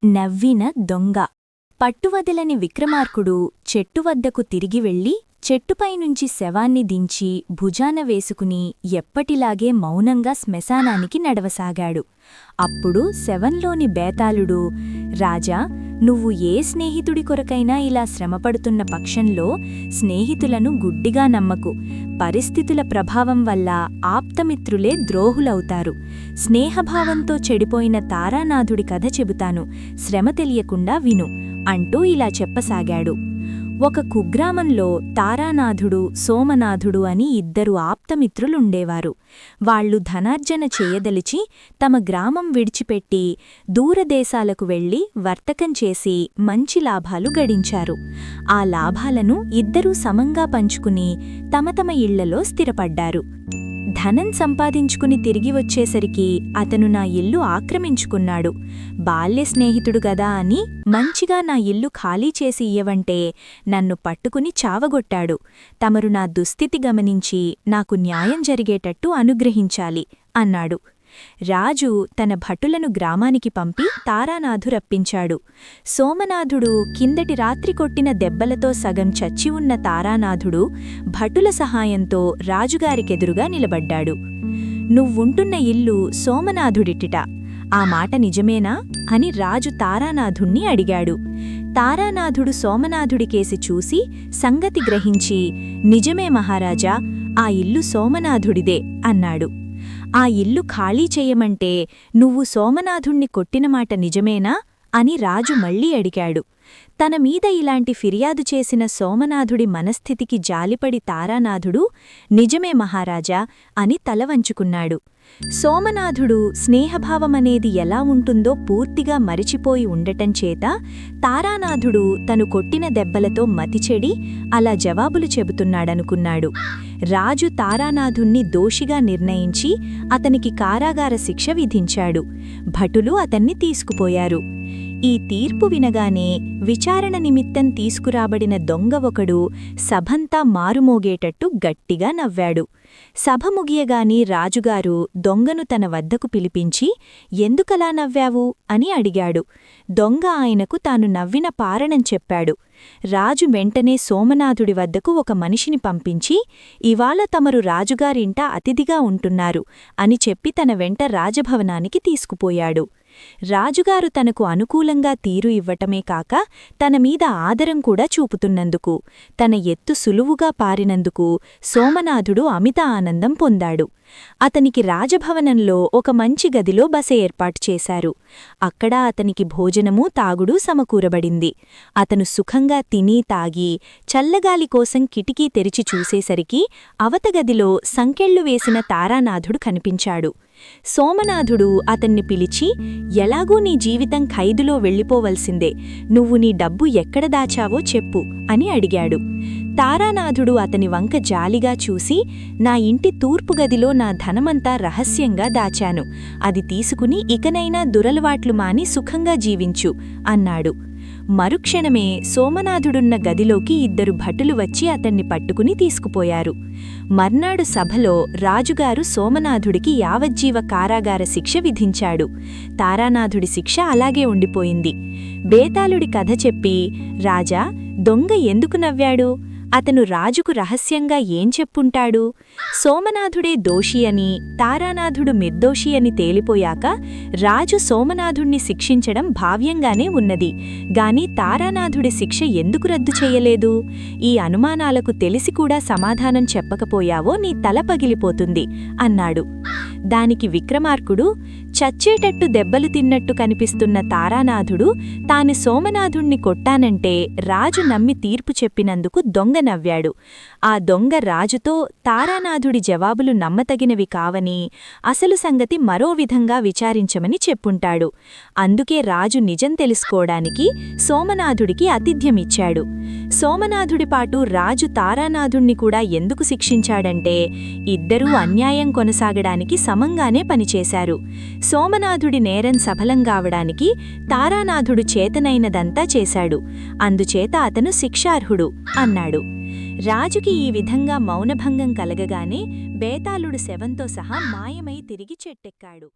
నవ్విన దొంగ. పట్టువదలని విక్రమార్కుడు చెట్టువద్దకు తిరిగి వెళ్ళి చెట్టుపైనుంచి శవాన్ని దించి భుజాన వేసుకుని ఎప్పటిలాగే మౌనంగా శ్మశానానికి నడవసాగాడు. అప్పుడు శవంలోని బేతాళుడు, రాజా, నువ్వు ఏ స్నేహితుడి కొరకైనా ఇలా శ్రమపడుతున్న పక్షంలో స్నేహితులను గుడ్డిగా నమ్మకు. పరిస్థితుల ప్రభావం వల్ల ఆప్తమిత్రులే ద్రోహులవుతారు. స్నేహభావంతో చెడిపోయిన తారానాథుడి కథ చెబుతాను, శ్రమ తెలియకుండా విను అంటూ ఇలా చెప్పసాగాడు. ఒక కుగ్రామంలో తారానాథుడు, సోమనాథుడు అని ఇద్దరు ఆప్తమిత్రులుండేవారు. వాళ్లు ధనార్జన చేయదలిచి తమ గ్రామం విడిచిపెట్టి దూరదేశాలకు వెళ్లి వర్తకం చేసి మంచి లాభాలు గడించారు. ఆ లాభాలను ఇద్దరూ సమంగా పంచుకుని తమ తమ ఇళ్లలో స్థిరపడ్డారు. ధనం సంపాదించుకుని తిరిగి వచ్చేసరికి అతను నా ఇల్లు ఆక్రమించుకున్నాడు. బాల్య స్నేహితుడు గదా అని మంచిగా నా ఇల్లు ఖాళీ చేసి ఇయ్యవంటే నన్ను పట్టుకుని చావగొట్టాడు. తమరు నా దుస్థితి గమనించి నాకు న్యాయం జరిగేటట్టు అనుగ్రహించాలి అన్నాడు. రాజు తన భటులను గ్రామానికి పంపి తారానాథు రప్పించాడు. సోమనాథుడు కిందటి రాత్రి కొట్టిన దెబ్బలతో సగం చచ్చి ఉన్న తారానాథుడు భటుల సహాయంతో రాజుగారికెదురుగా నిలబడ్డాడు. నువ్వుంటున్న ఇల్లు సోమనాథుడిటిట, ఆ మాట నిజమేనా అని రాజు తారానాథుణ్ణి అడిగాడు. తారానాథుడు సోమనాథుడికేసి చూసి సంగతి గ్రహించి, నిజమే మహారాజా, ఆ ఇల్లు సోమనాథుడిదే అన్నాడు. ఆ ఇల్లు ఖాళీ చెయ్యమంటే నువ్వు సోమనాథుణ్ణి కొట్టినమాట నిజమేనా అని రాజు మళ్లీ అడిగాడు. తన మీద ఇలాంటి ఫిర్యాదు చేసిన సోమనాథుడి మనస్థితికి జాలిపడి తారానాథుడు, నిజమే మహారాజా అని తలవంచుకున్నాడు. సోమనాథుడు స్నేహభావమనేది ఎలా ఉంటుందో పూర్తిగా మరిచిపోయి ఉండటంచేత తారానాథుడు తను కొట్టిన దెబ్బలతో మతిచెడి అలా జవాబులు చెబుతున్నాడనుకున్నాడు. రాజు తారానాథుణ్ణి దోషిగా నిర్ణయించి అతనికి కారాగార శిక్ష విధించాడు. భటులు అతన్ని తీసుకుపోయారు. ఈ తీర్పు వినగానే విచారణ నిమిత్తం తీసుకురాబడిన దొంగ ఒకడు సభంతా మారుమోగేటట్టు గట్టిగా నవ్వాడు. సభ ముగియగాని రాజుగారు దొంగను తన వద్దకు పిలిపించి, ఎందుకలా నవ్వావు అని అడిగాడు. దొంగ ఆయనకు తాను నవ్విన పారణం చెప్పాడు. రాజు వెంటనే సోమనాథుడి వద్దకు ఒక మనిషిని పంపించి, ఇవాళ తమరు రాజుగారింట అతిథిగా ఉంటున్నారు అని చెప్పి తన వెంట రాజభవనానికి తీసుకుపోయాడు. రాజుగారు తనకు అనుకూలంగా తీరు ఇవ్వటమే కాక తనమీద ఆదరం కూడా చూపుతున్నందుకు, తన ఎత్తు సులువుగా పారినందుకు సోమనాథుడు అమిత ఆనందం పొందాడు. అతనికి రాజభవనంలో ఒక మంచి గదిలో బస ఏర్పాటు చేశారు. అక్కడ అతనికి భోజనమూ తాగుడూ సమకూరబడింది. అతను సుఖంగా తిని తాగి చల్లగాలి కోసం కిటికీ తెరిచి చూసేసరికి అవతగదిలో సంకెళ్లు వేసిన తారానాథుడు కనిపించాడు. సోమనాథుడు అతన్ని పిలిచి, ఎలాగూ నీ జీవితం ఖైదులో వెళ్ళిపోవలసిందే, నువ్వు నీ డబ్బు ఎక్కడ దాచావో చెప్పు అని అడిగాడు. తారానాథుడు అతని వంక జాలిగా చూసి, నా ఇంటి తూర్పు గదిలో నా ధనమంతా రహస్యంగా దాచాను, అది తీసుకుని ఇకనైనా దురలవాట్లు మాని సుఖంగా జీవించు అన్నాడు. మరుక్షణమే సోమనాథుడున్న గదిలోకి ఇద్దరు భటులు వచ్చి అతన్ని పట్టుకుని తీసుకుపోయారు. మర్నాడు సభలో రాజుగారు సోమనాథుడికి యావజ్జీవ కారాగార శిక్ష విధించాడు. తారానాథుడి శిక్ష అలాగే ఉండిపోయింది. బేతాళుడి కథ చెప్పి, రాజా, దొంగ ఎందుకు నవ్వాడు? అతను రాజుకు రహస్యంగా ఏం చెప్పుంటాడు? సోమనాథుడే దోషి అని, తారానాథుడు నిర్దోషి అని తేలిపోయాక రాజు సోమనాథుణ్ణి శిక్షించడం భావ్యంగానే ఉన్నది గాని తారానాథుడి శిక్ష ఎందుకు రద్దు చెయ్యలేదు? ఈ అనుమానాలకు తెలిసి కూడా సమాధానం చెప్పకపోయావో నీ తల పగిలిపోతుంది అన్నాడు. దానికి విక్రమార్కుడు, చచ్చేటట్టు దెబ్బలు తిన్నట్టు కనిపిస్తున్న తారానాథుడు తాను సోమనాథుణ్ణి కొట్టానంటే రాజు నమ్మి తీర్పు చెప్పినందుకు దొంగ నవ్వాడు. ఆ దొంగ రాజుతో తారానాథుడి జవాబులు నమ్మతగినవి కావని, అసలు సంగతి మరో విధంగా విచారించమని చెప్పుంటాడు. అందుకే రాజు నిజం తెలుసుకోవడానికి సోమనాథుడికి ఆతిథ్యమిచ్చాడు. సోమనాథుడిపాటు రాజు తారానాథుణ్ణి కూడా ఎందుకు శిక్షించాడంటే ఇద్దరూ అన్యాయం కొనసాగడానికి సమంగానే పనిచేశారు. సోమనాథుడి నేరం సఫలంగావడానికి తారానాథుడు చేతనైనదంతా చేశాడు. అందుచేత అతను శిక్షార్హుడు అన్నాడు. రాజుకి ఈ విధంగా మౌనభంగం కలగగానే బేతాళుడు శవంతో సహా మాయమై తిరిగి చెట్టెక్కాడు.